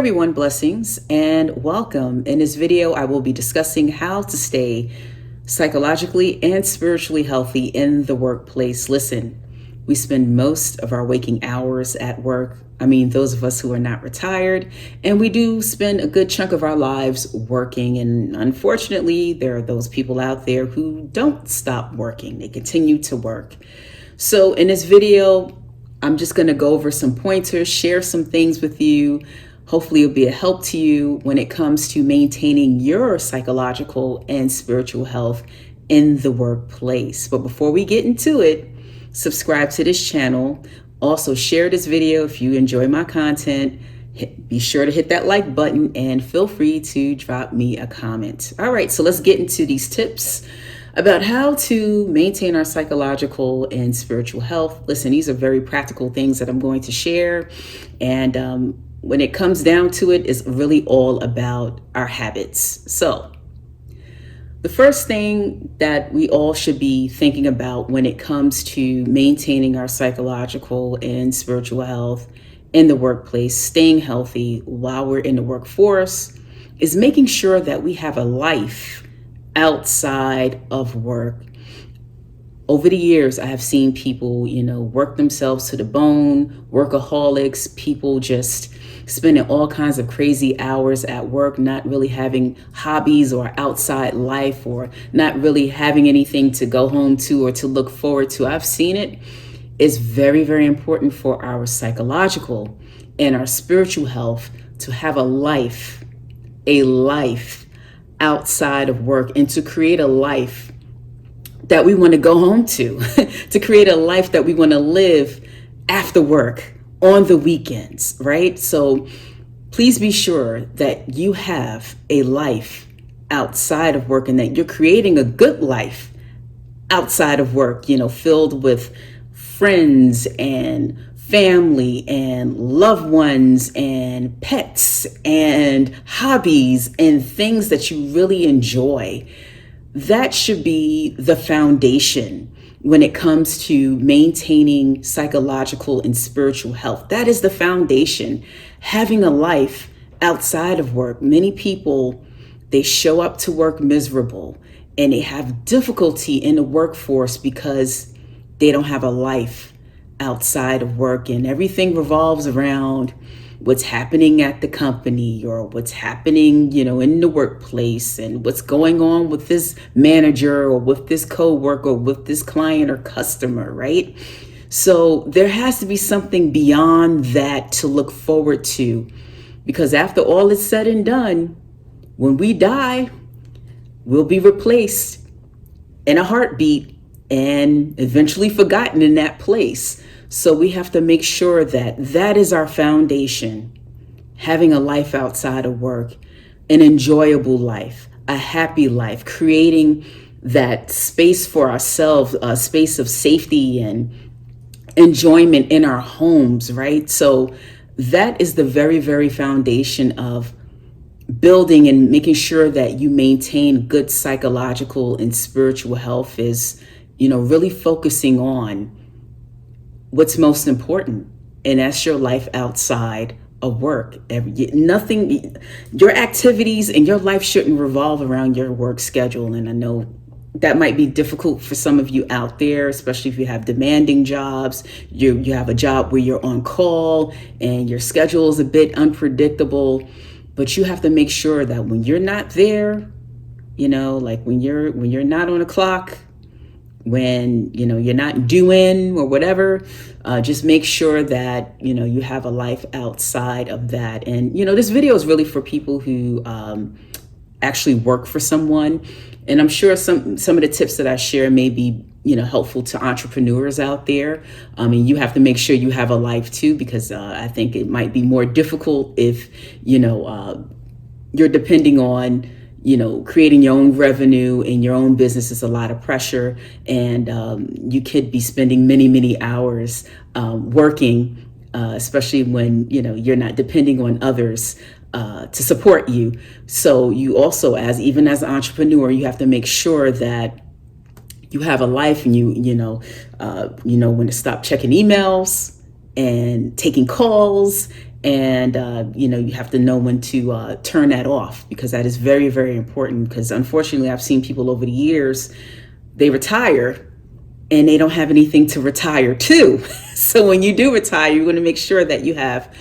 everyone, blessings and welcome. In this video, I will be discussing how to stay psychologically and spiritually healthy in the workplace. Listen, we spend most of our waking hours at work. I mean, those of us who are not retired, and we do spend a good chunk of our lives working. And unfortunately, there are those people out there who don't stop working. They continue to work. So in this video, I'm just going to go over some pointers, share some things with you. Hopefully it'll be a help to you when it comes to maintaining your psychological and spiritual health in the workplace. But before we get into it, subscribe to this channel. Also share this video if you enjoy my content. Be sure to hit that like button and feel free to drop me a comment. All right, so let's get into these tips about how to maintain our psychological and spiritual health. Listen, these are very practical things that I'm going to share. And when it comes down to it, it's really all about our habits. So the first thing that we all should be thinking about when it comes to maintaining our psychological and spiritual health in the workplace, staying healthy while we're in the workforce, is making sure that we have a life outside of work. Over the years, I have seen people, work themselves to the bone, workaholics, people just spending all kinds of crazy hours at work, not really having hobbies or outside life, or not really having anything to go home to or to look forward to. I've seen it. It's very, very important for our psychological and our spiritual health to have a life outside of work, and to create a life that we want to go home to, to create a life that we want to live after work on the weekends, right? So please be sure that you have a life outside of work, and that you're creating a good life outside of work, filled with friends and family and loved ones and pets and hobbies and things that you really enjoy. That should be the foundation when it comes to maintaining psychological and spiritual health. That is the foundation. Having a life outside of work. Many people, they show up to work miserable, and they have difficulty in the workforce because they don't have a life outside of work, and everything revolves around what's happening at the company, or what's happening, in the workplace, and what's going on with this manager or with this coworker or with this client or customer, right? So there has to be something beyond that to look forward to, because after all is said and done, when we die, we'll be replaced in a heartbeat and eventually forgotten in that place. So we have to make sure that that is our foundation. Having a life outside of work, an enjoyable life, a happy life, creating that space for ourselves, a space of safety and enjoyment in our homes, right? So that is the very, very foundation of building and making sure that you maintain good psychological and spiritual health, is, really focusing on what's most important, and that's your life outside of work. Your activities and your life shouldn't revolve around your work schedule. And I know that might be difficult for some of you out there, especially if you have demanding jobs. You have a job where you're on call and your schedule is a bit unpredictable, but you have to make sure that when you're not there, like when you're not on the clock, when you're not doing or whatever, just make sure that you have a life outside of that. And this video is really for people who actually work for someone, and I'm sure some of the tips that I share may be helpful to entrepreneurs out there. And you have to make sure you have a life too, because I think it might be more difficult if you're depending on creating your own revenue in your own business. Is a lot of pressure, and you could be spending many, many hours working, especially when you're not depending on others to support you. So you also, even as an entrepreneur, you have to make sure that you have a life, and you know when to stop checking emails and taking calls And you have to know when to turn that off, because that is very, very important. Because unfortunately, I've seen people over the years, they retire and they don't have anything to retire to. So when you do retire, you want to make sure that you have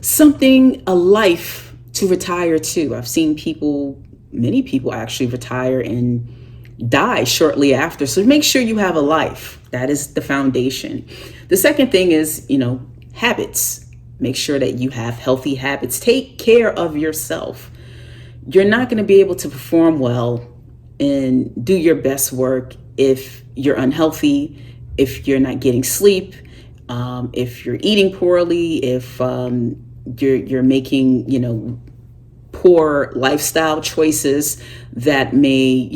something, a life to retire to. I've seen people, many people actually retire and die shortly after. So make sure you have a life. That is the foundation. The second thing is, habits. Make sure that you have healthy habits. Take care of yourself. You're not going to be able to perform well and do your best work if you're unhealthy, if you're not getting sleep, if you're eating poorly, if you're making, poor lifestyle choices that may,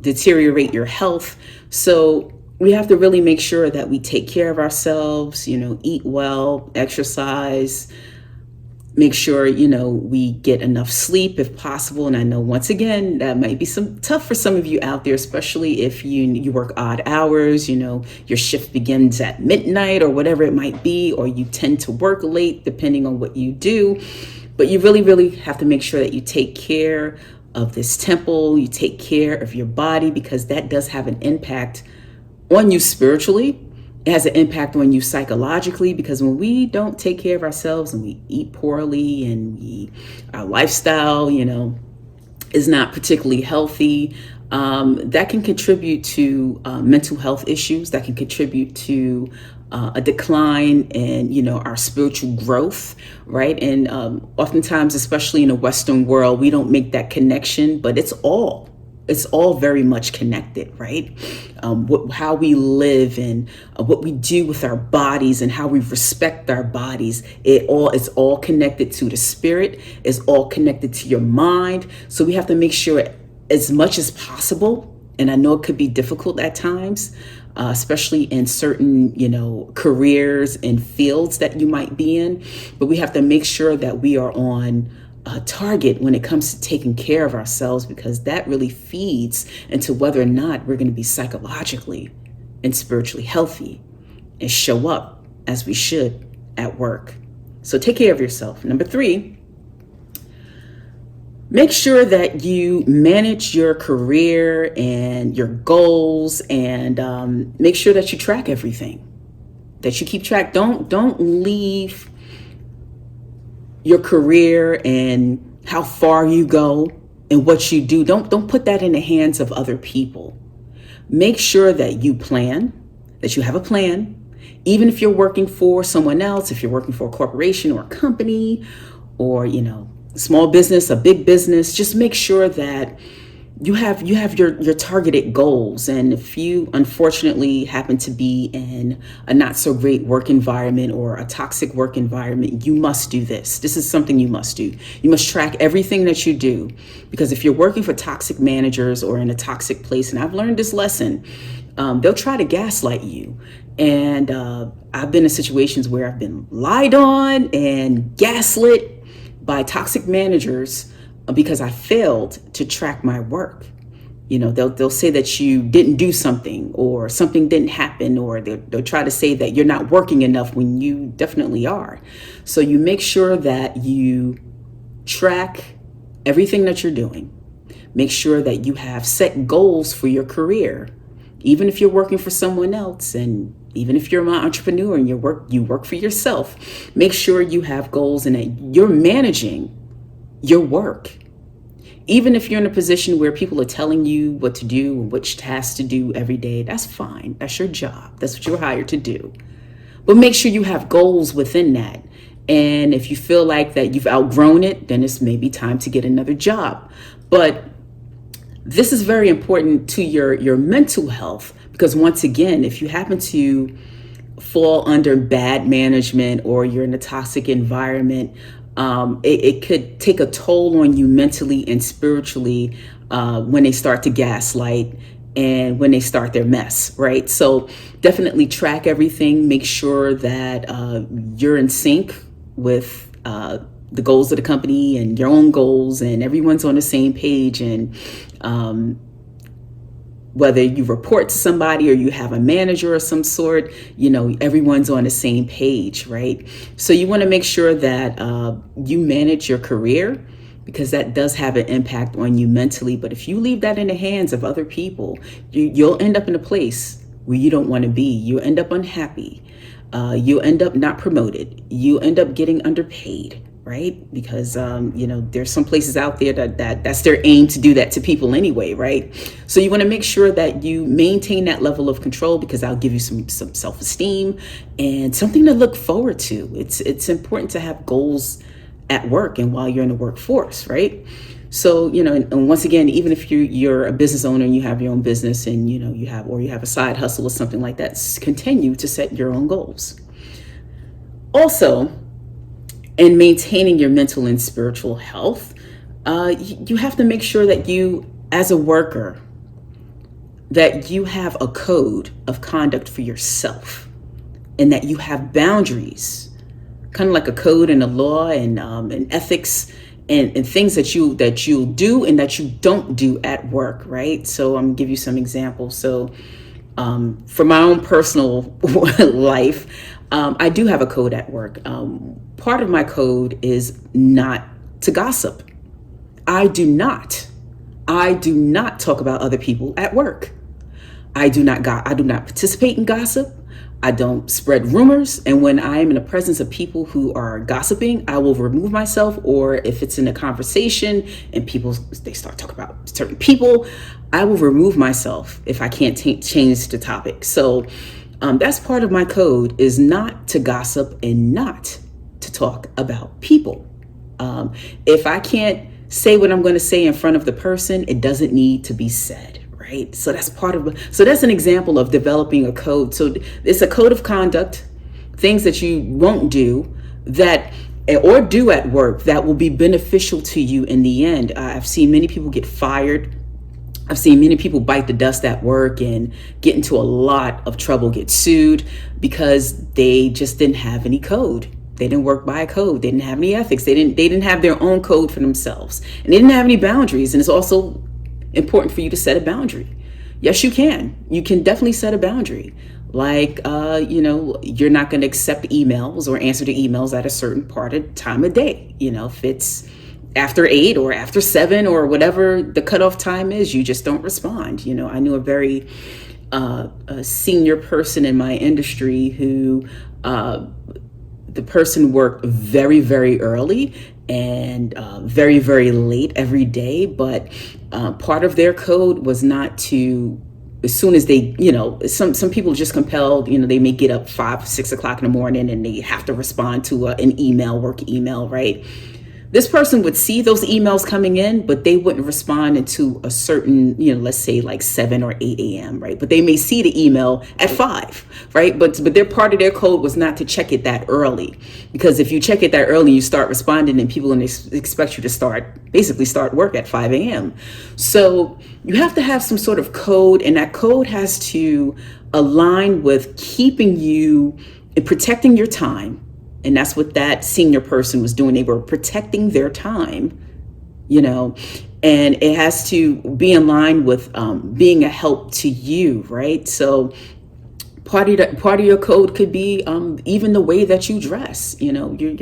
deteriorate your health. So we have to really make sure that we take care of ourselves, eat well, exercise, make sure, we get enough sleep if possible. And I know, once again, that might be tough for some of you out there, especially if you work odd hours, your shift begins at midnight or whatever it might be, or you tend to work late depending on what you do. But you really, really have to make sure that you take care of this temple, you take care of your body, because that does have an impact on you spiritually. It has an impact on you psychologically, because when we don't take care of ourselves and we eat poorly and our lifestyle, is not particularly healthy, that can contribute to mental health issues, that can contribute to a decline in, our spiritual growth, right? And oftentimes, especially in the Western world, we don't make that connection, but it's all very much connected, right? How we live and what we do with our bodies and how we respect our bodies, it's all connected to the spirit, it's all connected to your mind. So we have to make sure, as much as possible, and I know it could be difficult at times, especially in certain, careers and fields that you might be in, but we have to make sure that we are on target when it comes to taking care of ourselves, because that really feeds into whether or not we're going to be psychologically and spiritually healthy and show up as we should at work. So take care of yourself. Number 3, make sure that you manage your career and your goals, and make sure that you track everything, that you keep track. Don't leave your career and how far you go and what you do. Don't put that in the hands of other people. Make sure that you plan, that you have a plan, even if you're working for someone else, if you're working for a corporation or a company, or, small business, a big business. Just make sure that you have your targeted goals. And if you unfortunately happen to be in a not so great work environment or a toxic work environment, you must do this. This is something you must do. You must track everything that you do, because if you're working for toxic managers or in a toxic place, and I've learned this lesson, they'll try to gaslight you. And I've been in situations where I've been lied on and gaslit by toxic managers because I failed to track my work. They'll say that you didn't do something, or something didn't happen, or they'll try to say that you're not working enough when you definitely are. So you make sure that you track everything that you're doing. Make sure that you have set goals for your career, even if you're working for someone else, and even if you're an entrepreneur and you work for yourself. Make sure you have goals and that you're managing your work. Even if you're in a position where people are telling you what to do and which tasks to do every day, that's fine. That's your job. That's what you're hired to do. But make sure you have goals within that. And if you feel like that you've outgrown it, then it's maybe time to get another job. But this is very important to your mental health, because once again, if you happen to fall under bad management or you're in a toxic environment, it could take a toll on you mentally and spiritually when they start to gaslight and when they start their mess, right? So definitely track everything. Make sure that you're in sync with the goals of the company and your own goals, and everyone's on the same page. And whether you report to somebody or you have a manager of some sort, everyone's on the same page, right? So you want to make sure that you manage your career, because that does have an impact on you mentally. But if you leave that in the hands of other people, you'll end up in a place where you don't want to be. You end up unhappy. You end up not promoted. You end up getting underpaid, right? Because there's some places out there that's their aim to do that to people anyway, right? So you want to make sure that you maintain that level of control, because I'll give you some self-esteem and something to look forward to. It's important to have goals at work and while you're in the workforce, right? So, and once again, even if you're a business owner and you have your own business and, you have a side hustle or something like that, continue to set your own goals. Also, in maintaining your mental and spiritual health, you have to make sure that you, as a worker, that you have a code of conduct for yourself and that you have boundaries, kind of like a code and a law and ethics and things that you'll do and that you don't do at work, right? So I'm gonna give you some examples. So for my own personal life, I do have a code at work. Part of my code is not to gossip. I do not talk about other people at work. I do not participate in gossip. I don't spread rumors. And when I am in the presence of people who are gossiping, I will remove myself. Or if it's in a conversation and they start talking about certain people, I will remove myself if I can't change the topic. So that's part of my code, is not to gossip and not to talk about people. If I can't say what I'm going to say in front of the person, it doesn't need to be said. Right. So that's that's an example of developing a code. So it's a code of conduct, things that you won't do or do at work that will be beneficial to you in the end. I've seen many people get fired. I've seen many people bite the dust at work and get into a lot of trouble, get sued because they just didn't have any code. They didn't work by a code. They didn't have any ethics. They didn't have their own code for themselves, and they didn't have any boundaries. And it's also important for you to set a boundary. Yes, you can. You can definitely set a boundary. Like, you're not going to accept emails or answer to emails at a certain time of day. If it's after 8 or after 7 or whatever the cutoff time is, you just don't respond. I knew a very a senior person in my industry who the person worked very, very early and very, very late every day. But part of their code was not to, as soon as they, some people just compelled, they may get up 5, 6 o'clock in the morning and they have to respond to an email, work email, right? This person would see those emails coming in, but they wouldn't respond into a certain, let's say like 7 or 8 a.m., right? But they may see the email at 5, right? But their part of their code was not to check it that early, because if you check it that early, you start responding and people expect you to basically start work at 5 a.m. So you have to have some sort of code, and that code has to align with keeping you and protecting your time. And that's what that senior person was doing. They were protecting their time, and it has to be in line with being a help to you, right? So part of your code could be even the way that you dress. You're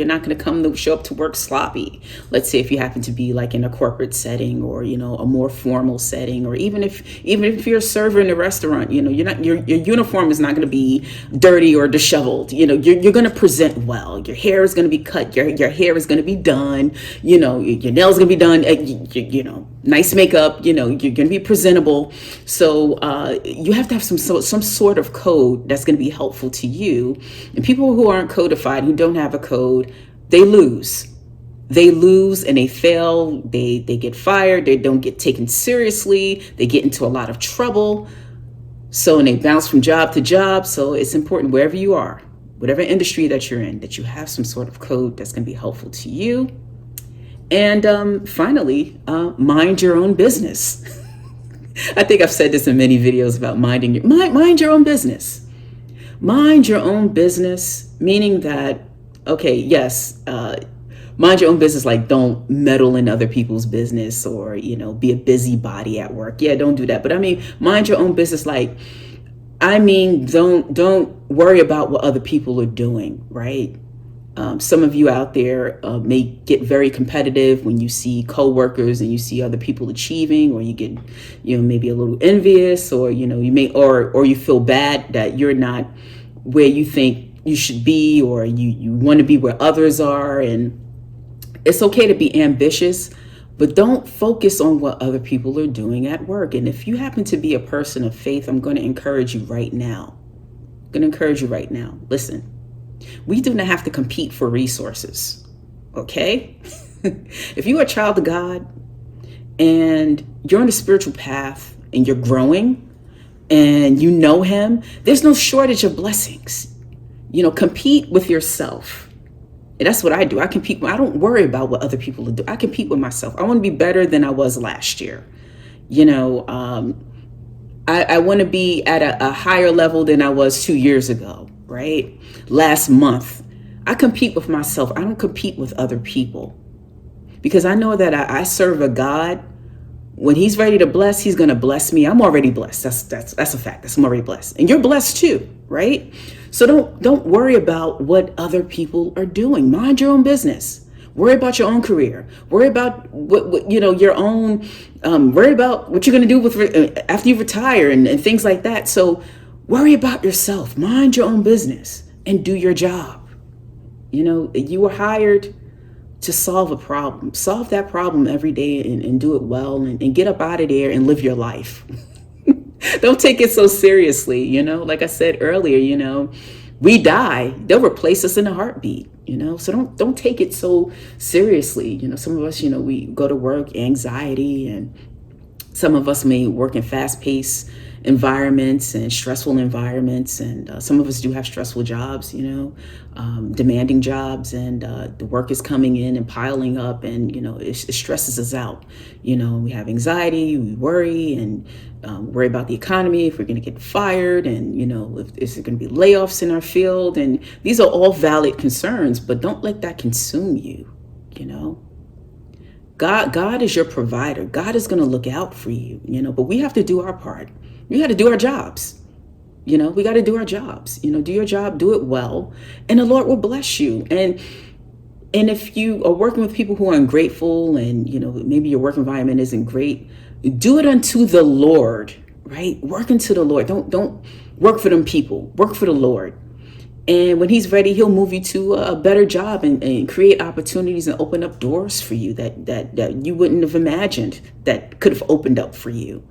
not going to show up to work sloppy. Let's say if you happen to be like in a corporate setting or a more formal setting, or even if you're a server in a restaurant, your uniform is not going to be dirty or disheveled. You're going to present well. Your hair is going to be cut. Your hair is going to be done. Your nails are going to be done. Nice makeup. You're going to be presentable. So you have to have some sort of code that's going to be helpful to you. And people who aren't codified, who don't have a code, they lose and they fail. They get fired. They don't get taken seriously. They get into a lot of trouble. So, and they bounce from job to job. So it's important, wherever you are, whatever industry that you're in, that you have some sort of code that's going to be helpful to you. And finally, mind your own business. I think I've said this in many videos about mind your own business. Mind your own business, meaning that, okay, yes, mind your own business, like don't meddle in other people's business or, be a busybody at work. Yeah, don't do that. But I mean, mind your own business, like, I mean, don't worry about what other people are doing, right? Some of you out there may get very competitive when you see coworkers and you see other people achieving, or you get, maybe a little envious, or you may, or you feel bad that you're not where you think you should be, or you want to be where others are. And it's okay to be ambitious, but don't focus on what other people are doing at work. And if you happen to be a person of faith, I'm going to encourage you right now. Listen, we do not have to compete for resources. Okay? If you're a child of God and you're on a spiritual path and you're growing and you know him, there's no shortage of blessings. Compete with yourself. And that's what I do. I compete. I don't worry about what other people do. I compete with myself. I want to be better than I was last year. I want to be at a higher level than I was 2 years ago, right? Last month. I compete with myself. I don't compete with other people, because I know that I serve a God. When he's ready to bless, he's going to bless me. I'm already blessed. That's a fact. I'm already blessed. And you're blessed too, right? So don't worry about what other people are doing. Mind your own business. Worry about your own career. Worry about what your own. Worry about what you're going to do with after you retire and things like that. So worry about yourself. Mind your own business and do your job. You were hired to solve a problem. Solve that problem every day and do it well, and get up out of there and live your life. Don't take it so seriously. Like I said earlier, we die, they'll replace us in a heartbeat, so don't take it so seriously. Some of us, we go to work, anxiety, and some of us may work in fast-paced environments and stressful environments, and some of us do have stressful jobs, demanding jobs, and the work is coming in and piling up, and it stresses us out. We have anxiety, we worry, and worry about the economy, if we're going to get fired, and if is there going to be layoffs in our field. And these are all valid concerns, but don't let that consume you. God is your provider. God is going to look out for you, but we have to do our part. We got to do our jobs. We got to do our jobs. Do your job, do it well, and the Lord will bless you. And if you are working with people who are ungrateful, and maybe your work environment isn't great, do it unto the Lord, right? Work unto the Lord. Don't work for them people. Work for the Lord. And when he's ready, he'll move you to a better job and create opportunities and open up doors for you that you wouldn't have imagined that could have opened up for you.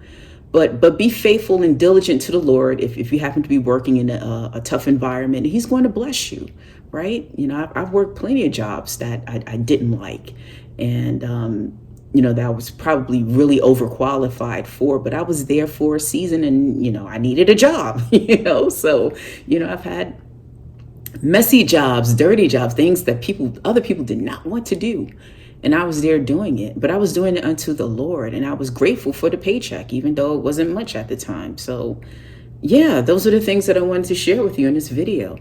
But be faithful and diligent to the Lord. If you happen to be working in a tough environment, he's going to bless you, right? I've worked plenty of jobs that I didn't like, and that I was probably really overqualified for, but I was there for a season, and I needed a job, So I've had messy jobs, dirty jobs, things that other people did not want to do. And I was there doing it, but I was doing it unto the Lord, and I was grateful for the paycheck, even though it wasn't much at the time. So yeah, those are the things that I wanted to share with you in this video.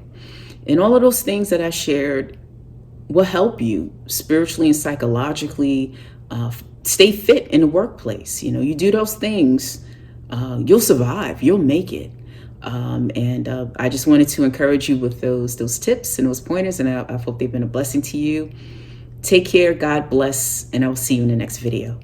And all of those things that I shared will help you spiritually and psychologically stay fit in the workplace. You do those things, you'll survive, you'll make it. And I just wanted to encourage you with those tips and those pointers, and I hope they've been a blessing to you. Take care, God bless, and I will see you in the next video.